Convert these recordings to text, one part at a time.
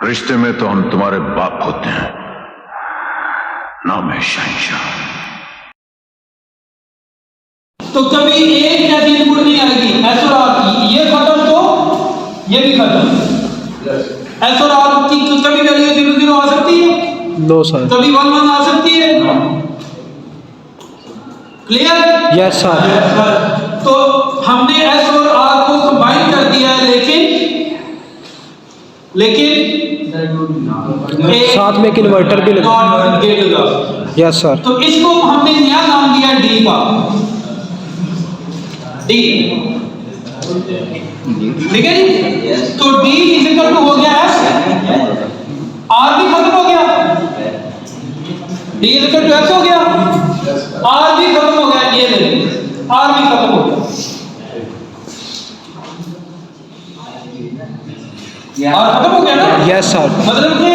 रिश्ते में तो हम तुम्हारे बाप होते हैं, नाम है शहंशाह। तो कभी एक जैसी इनपुट नहीं आएगी एस और आर की, ये खत्म तो ये भी खत्म। एस और आर की कभी वैल्यू 0 0 आ सकती है? No sir. कभी 1 1 आ सकती है? क्लियर? Yes sir. तो हमने एस और आर को कंबाइन कर दिया है, लेकिन साथ में एक इन्वर्टर भी लगा। गेट लगा। Yes sir. तो इसको हमने नया नाम दिया डी का, डी। ठीक है जी। तो डी इज इक्वल टू हो गया एस, आर भी खत्म हो गया, D is equal to S हो गया, आर भी खत्म हो गया, ये ले आर भी खत्म हो गया, आर खत्म हो गया ना। Yes sir. मतलब कि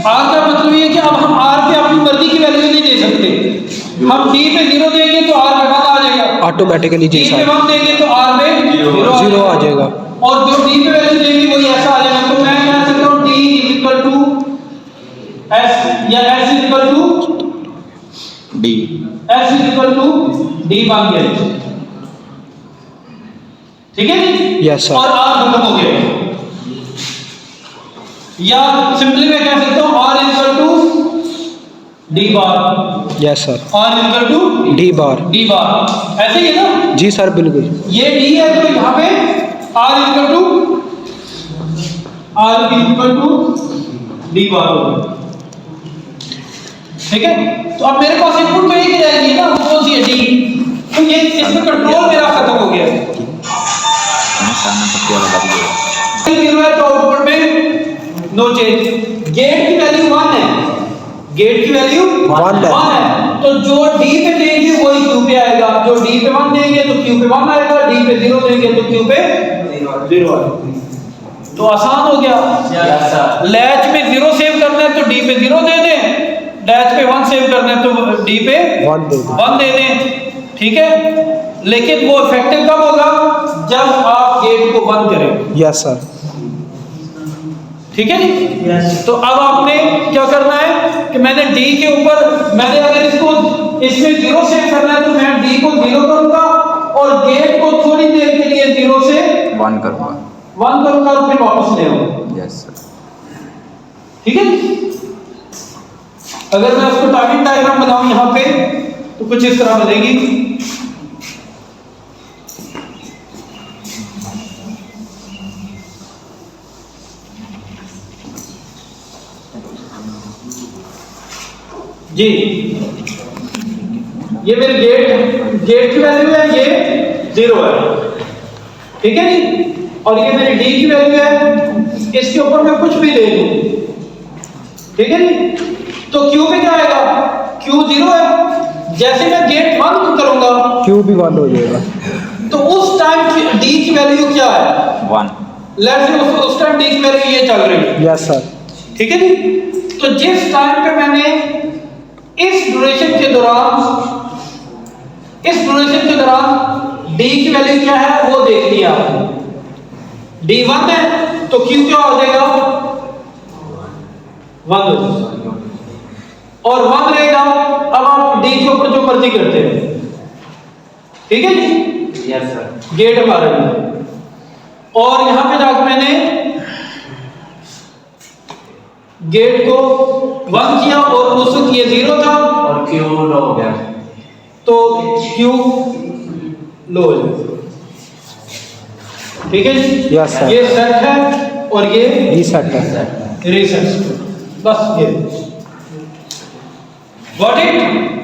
आर का मतलब ये है कि अब हम आर पे अपनी मर्जी की वैल्यू नहीं दे सकते। हम डी पे 0 देंगे तो आर पे 1 आ जाएगा, ऑटोमेटिकली जी डी पे सर। 1 देंगे तो आर पे 0 जीरो आ जाएगा। और जो डी पे वैल्यू देंगे वही ऐसा आ जाएगा। तो मैं कह सकता हूं D is equal to S, या S is equal to D, S is equal to D बन गया। ठीक है जी। Yes sir. और आर खत्म हो गया। या सिंपली मैं कह सकता हूं R is equal to D bar. Yes sir. R is equal to D bar. D bar, ऐसे ही है ना जी सर बिल्कुल। ये डी है तो यहां पे R is equal to D bar होगा। ठीक है। तो अब मेरे पास इनपुट तो एक ही रहेगी ना, कौन सी है डी। तो ये इसमें कंट्रोल मेरा खत्म हो गया। जीरो है तो आउटपुट में नो चेंज। गेट की वैल्यू 1 है, गेट की वैल्यू 1 है, तो जो डी पे देंगे वही क्यू पे आएगा। जो डी पे 1 देंगे तो क्यू पे 1 आएगा, डी पे 0 देंगे तो क्यू पे 0 आएगा। तो आसान हो गया। लैच में 0 सेव करना है तो डी पे 0 दे दें, लैच पे 1 सेव करना है तो डी पे 1 दे दें। ठीक है। लेकिन वो इफेक्टिव कब होगा? जब आप गेट को बंद करें। Yes sir. ठीक है जी। तो अब आपने क्या करना है कि मैंने डी के ऊपर, मैंने अगर इसको इसमें 0 सेव करना है तो मैं डी को 0 करूंगा और गेट को थोड़ी देर के लिए 0 से 1 करूंगा, 1 करूंगा और फिर वापस ले आऊंगा। Yes sir. ठीक है। अगर मैं उसको टाइमिंग डायग्राम बनाऊं यहां पे तो कुछ इस तरह बनेगी। जी ये मेरे गेट की वैल्यू है, ये 0 है। ठीक है जी। और ये मेरी डी की वैल्यू है, इसके ऊपर मैं कुछ भी दे दूं। ठीक है जी। तो क्यू पे क्या आएगा? क्यू 0 है। जैसे मैं गेट बंद करूंगा क्यू भी बंद हो जाएगा। तो उस टाइम डी की वैल्यू क्या है? 1। लेट्स से उस टाइम डी की वैल्यू ये चल रही है। Yes sir. ठीक है जी। तो जिस टाइम पे मैंने इस ड्यूरेशन के दौरान डी की वैल्यू क्या है वो देख लिया। डी 1 है तो क्यू क्या हो जाएगा? 1 हो जाएगा और 1 रहेगा। अब आप डी के ऊपर जो मर्जी करते हैं। ठीक है जी। Yes sir. गेट हमारा और यहां पे जाकर मैंने गेट को 1 किया और उस वक्त ये 0 था और क्यू लो हो गया, तो क्यू लो हो जाएगा। ठीक है जी। Yes sir. ये सेट है और ये रीसेट है। रीसेट। बस ये गॉट इट।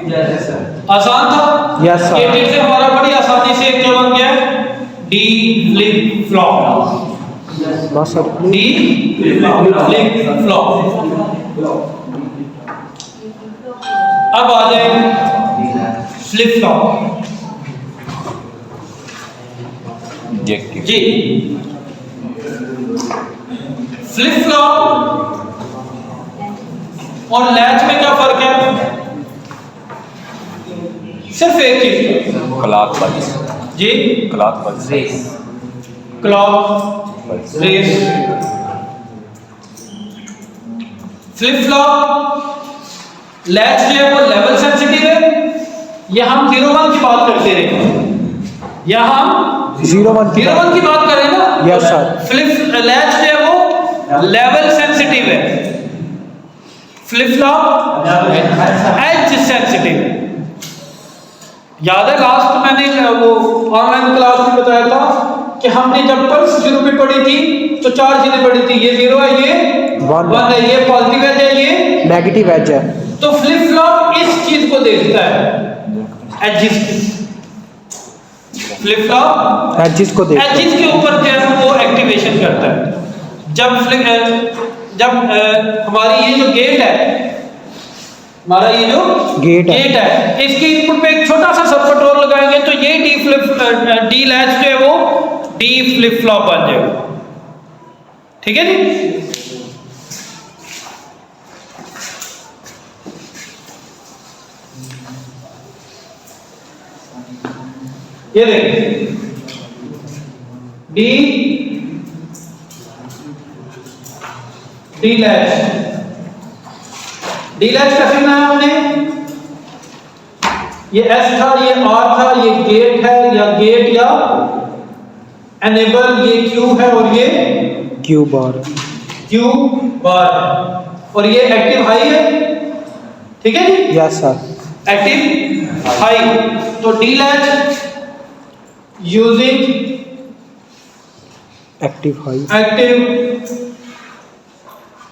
Yes sir. आसान था। Yes sir. ये फिर से हमारा बड़ी आसानी से क्या बन गया? D flip flop. बस सर। D flip flop. अब आ जाए फ्लिप फ्लॉप। जी फ्लिप फ्लॉप और लैच में क्या फर्क है? सिर्फ एक चीज, क्लॉकवाइज। जी clockwise clock race. Flip flop latch जो है वो लेवल सेंसिटिव है। ये हम 0-1 की बात करते रहे, या हम 0-1 की 0-1 की बात करें ना। Yes, sir. फ्लिप लैच जो है वो लेवल सेंसिटिव है, फ्लिप फ्लॉप एज सेंसिटिव। याद है लास्ट मैंने वो ऑनलाइन क्लास में बताया था कि हमने जब पल्स शुरू में पढ़ी थी तो 4 चीजें पढ़ी थी, ये 0 है, ये 1 है, ये पॉजिटिव एज है, ये नेगेटिव एज है। तो फ्लिप फ्लॉप इस चीज को देखता है, एजिस की। फ्लिप फ्लॉप एजिस को देखता है, एजिस के ऊपर जो है वो एक्टिवेशन करता है। जब हमारी ये जो गेट है, हमारा ये जो गेट है, इसके इनपुट पे एक छोटा सा सब कंट्रोल लगाएंगे तो ये डी लैच जो है वो डी फ्लिप फ्लॉप बन जाएगा। ठीक है जी। ये देखिए डी लैच कैसे बनाया हमने, ये एस था, ये आर था, ये गेट है या गेट या एनेबल, ये क्यू है और ये क्यू बार है और ये एक्टिव हाई है। ठीक है जी। Yes sir, active high. तो D latch using active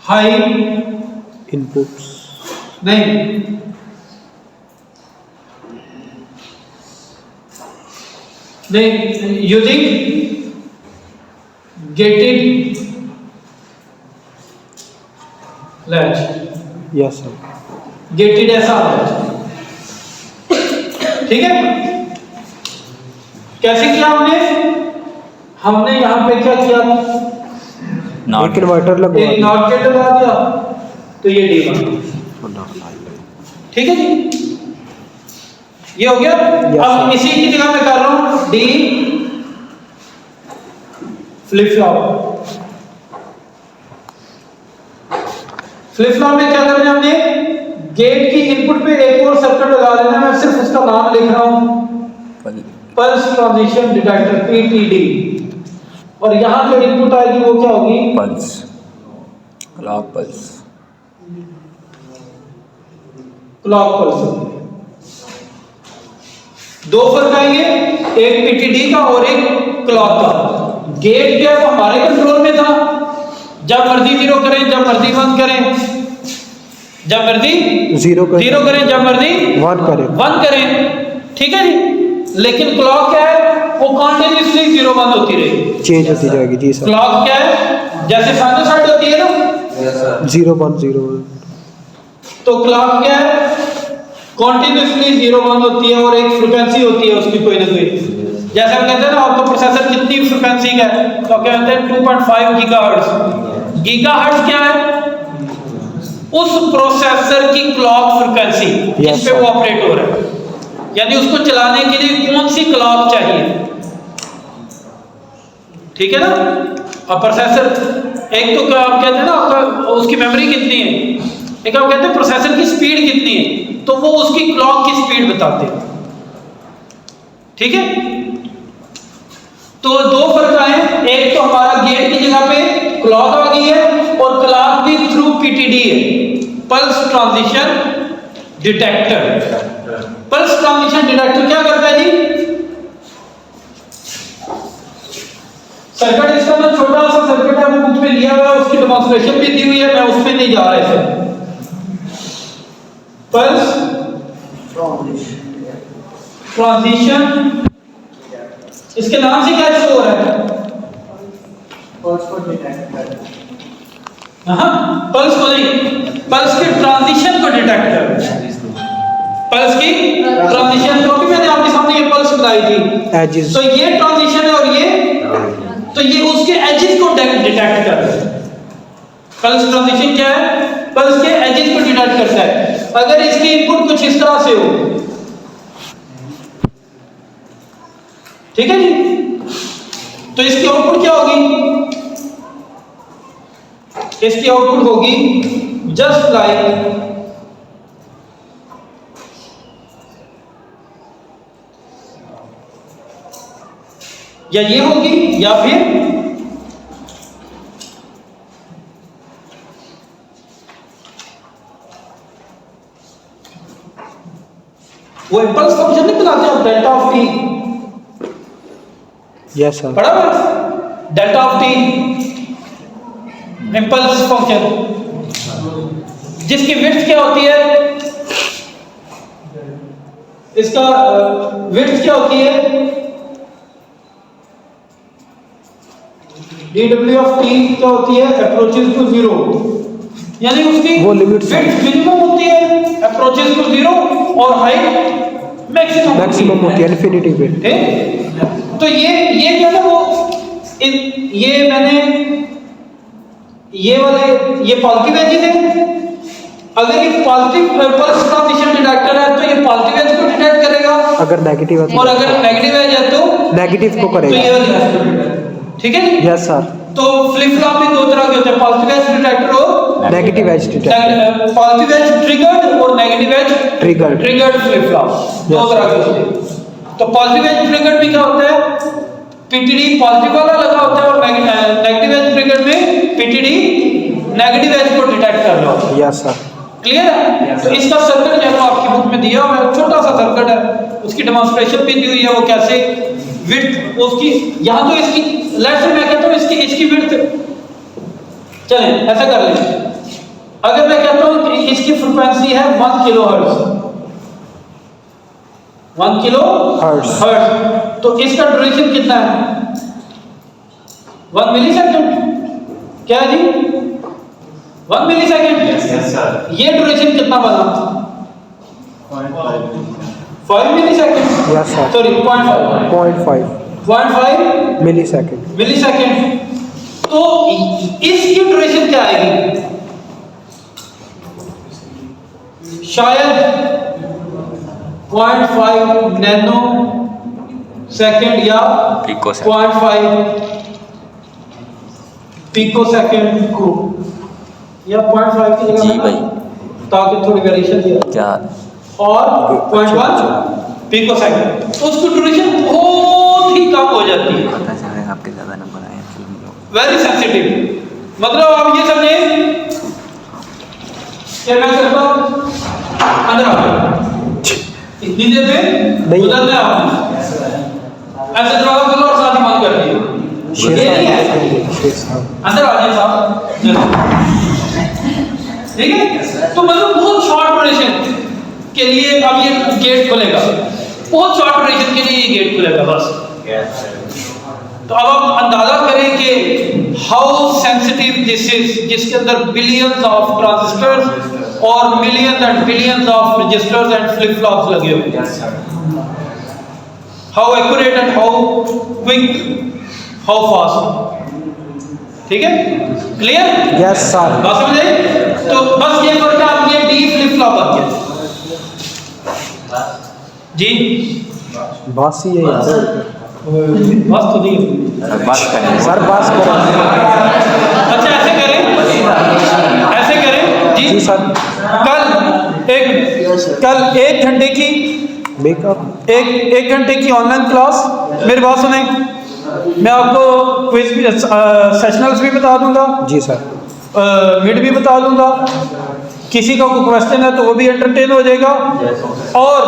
high inputs, नहीं, using gated latch. Yes sir, gated ऐसा लैच। ठीक है। कैसे किया हमने यहां पे क्या किया, एक इन्वर्टर लगवा एक दिया। नॉट गेट लगा दिया तो ये डी बन। ठीक है जी, ये हो गया। अब इसी की जगह मैं कर रहा हूं D flip flop. Flip flop में क्या करना है, हमने गेट की इनपुट पे एक और सर्किट लगा लेना। मैं सिर्फ उसका नाम लिख रहा हूं, पल्स ट्रांजिशन डिटेक्टर पीटीडी। और यहां जो इनपुट आएगी वो क्या होगी, pulse, clock pulse, clock pulse. दो फर्क आएंगे, एक पीटीडी का और एक क्लॉक का। गेट जो है वो हमारे कंट्रोल में था, जब मर्जी 0 करें, जब मर्जी 1 करें, जब मर्जी 0 करें, जब मर्जी 1 करें। ठीक है जी। लेकिन क्लॉक क्या है, वो कंटीन्यूअसली 0-1 होती रहेगी, चेंज होती जाएगी। जी सर, क्लॉक क्या है, जैसे साइनोसाइड होती है ना, 0-1 तो क्लॉक क्या है, कंटीन्यूअसली 0-1 होती है और एक फ्रीक्वेंसी होती है उसकी कोई ना कोई। जैसे हम कहते हैं ना आपका प्रोसेसर कितनी फ्रीक्वेंसी का है, तो क्या कहते हैं 2.5 गीगाहर्ट्ज। गीगाहर्ट्ज क्या है, उस प्रोसेसर की क्लॉक फ्रीक्वेंसी जिस पे वो ऑपरेट हो रहा है, यानी उसको चलाने के लिए कौन सी क्लॉक चाहिए। ठीक है ना। अब प्रोसेसर, एक तो क्या आप कहते हैं ना आपका उसकी मेमोरी कितनी है, एक आप कहते हैं प्रोसेसर की स्पीड कितनी है, तो वो उसकी क्लॉक की स्पीड बताते हैं। ठीक है। तो दो फर्क आए, एक तो हमारा गेट की जगह पे क्लॉक आ गई है और क्लॉक भी थ्रू पीटीडी है, pulse transition detector. Pulse transition detector क्या करता है जी, सर्किट इसका जो छोटा सा सर्किट है वो बुक में लिया हुआ है, उसकी डेमोंस्ट्रेशन भी दी हुई है, मैं उसमें नहीं जा रहा है। पल्स ट्रांजिशन, इसके नाम से क्या शो हो रहा है, पल्स को डिटेक्ट कर, पल्स को नहीं, पल्स के ट्रांजिशन को डिटेक्ट कर, पल्स की ट्रांजिशन, क्योंकि मैंने आपके सामने ये पल्स बताई थी, तो ये ट्रांजिशन है और ये, तो ये उसके एजेस को डिटेक्ट कर। पल्स ट्रांजिशन क्या है, पल्स के एजेस को डिटेक्ट करता है। अगर इसकी इनपुट कुछ इस तरह से हो, ठीक है जी, तो इसकी आउटपुट क्या होगी, इसकी आउटपुट होगी जस्ट लाइक या ये होगी या फिर वो इम्पल्स फंक्शन नहीं बनाते हो delta of T, yes sir. पढ़ा हुआ delta of T impulse function, जिसकी विड्थ क्या होती है, इसका विड्थ क्या होती है, dw ऑफ टी क्या होती है, अप्रोचेस टू जीरो, यानी उसकी वो लिमिट विड्थ मिनिमम होती है, अप्रोचेस टू जीरो, और हाइट मैक्सिमम होती है इन्फिनिटी पे। तो ये क्या है वो ये मैंने ये वाले ये पॉजिटिव एजेस है, अगर ये पॉजिटिव पल्स ट्रांजिशन डिटेक्टर है तो ये पॉजिटिव एज को डिटेक्ट करेगा, अगर नेगेटिव है और अगर नेगेटिव एज है तो नेगेटिव को तो करेगा। ये वाली ठीक है जी। Yes sir. तो फ्लिप फ्लॉप में दो तरह के होते हैं, पॉजिटिव एज डिटेक्टर और negative edge detector, positive edge triggered और negative edge triggered flip flop, दो तरह के होते हैं। तो पॉजिटिव एज ट्रिगर्ड में क्या होता है, पीटीडी पॉजिटिव वाला लगा होता है, और नेगेटिव एज ट्रिगर्ड में पीटीडी नेगेटिव एज को डिटेक्ट कर रहा होता है। Yes sir. क्लियर है? तो इसका सर्किट जो है आपकी बुक में दिया हुआ है, छोटा सा सर्किट है, उसकी डेमोंस्ट्रेशन भी दी हुई है, वो कैसे विड्थ उसकी, यहाँ तो इसकी लेट्स से मैं कहता हूँ इसकी विड्थ, चलें ऐसा कर लें, अगर मैं कहता हूँ कि इसकी फ्रीक्वेंसी है 1 किलोहर्ट्ज, 1 किलोहर्ट्ज, तो इसका ड्यूरेशन कितना है, 1 मिलीसेकंड, क्या है जी 1 मिलीसेकंड। ये ड्यूरेशन कितना बना, 5 millisecond, yes sir. Sorry 0.5 millisecond. तो इसकी ड्यूरेशन क्या आएगी, शायद 0.5 नैनो सेकंड या पिको 0.5 पिको सेकंड को, या 0.5 की जगह जी में भाई, ताकि थोड़ी वेरिएशन दिया, क्या और 0.1 पिको सेकंड, तो उसकी ड्यूरेशन बहुत ही कम हो जाती है, पता चलेगा आपके ज़्यादा नंबर आए हैं फिल्म में। Very sensitive. मतलब आप ये समझे कि मैं करता हूं अंदर आ गया, इतनी देर में उधर में आपने ऐसे दरवाजा खोला और शादी बंद कर दी, ये नहीं है, अंदर आ जाए साहब, ठीक है। तो मतलब बहुत शॉर्ट ड्यूरेशन के लिए अब ये गेट खुलेगा, बहुत शॉर्ट ड्यूरेशन के लिए ये गेट खुलेगा बस। तो अब आप अंदाजा करें कि हाउ सेंसिटिव दिस इज, जिसके अंदर बिलियंस ऑफ ट्रांजिस्टर्स और millions and billions of registers and flip flops लगे हुए हैं। How accurate and how quick, how fast, ठीक है, क्लियर? Yes sir. बात समझे? तो बस ये फर्क है, आप ये डी फ्लिप फ्लॉप बन गया जी, बस ही है यार, बस तो नहीं बात करें सर बस करो। अच्छा ऐसे करें जी सर। कल एक घंटे की मेकअप एक घंटे की ऑनलाइन क्लास, मेरी बात सुने, मैं आपको क्विज भी सेशनल्स भी बता दूंगा जी सर, मिड भी बता दूंगा, किसी का कोई क्वेश्चन है तो वो भी एंटरटेन हो जाएगा। और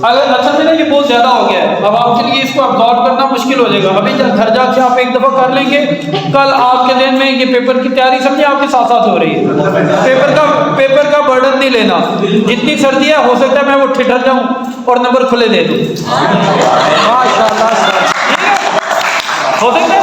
अगर अच्छा से ना ये बहुत ज़्यादा हो गया है, अब आपके लिए इसको अब्जॉर्ब करना मुश्किल हो जाएगा, अभी जब घर जाके आप एक दफ़ा कर लेंगे, कल आपके दिन में ये पेपर की तैयारी समझे आपके साथ साथ हो रही है, पेपर का बर्डन नहीं लेना, जितनी सर्दी है हो सकता है मैं वो ठिठर जाऊँ और नंबर खुले दे दूँ, माशाल्लाह सर। हो सकता है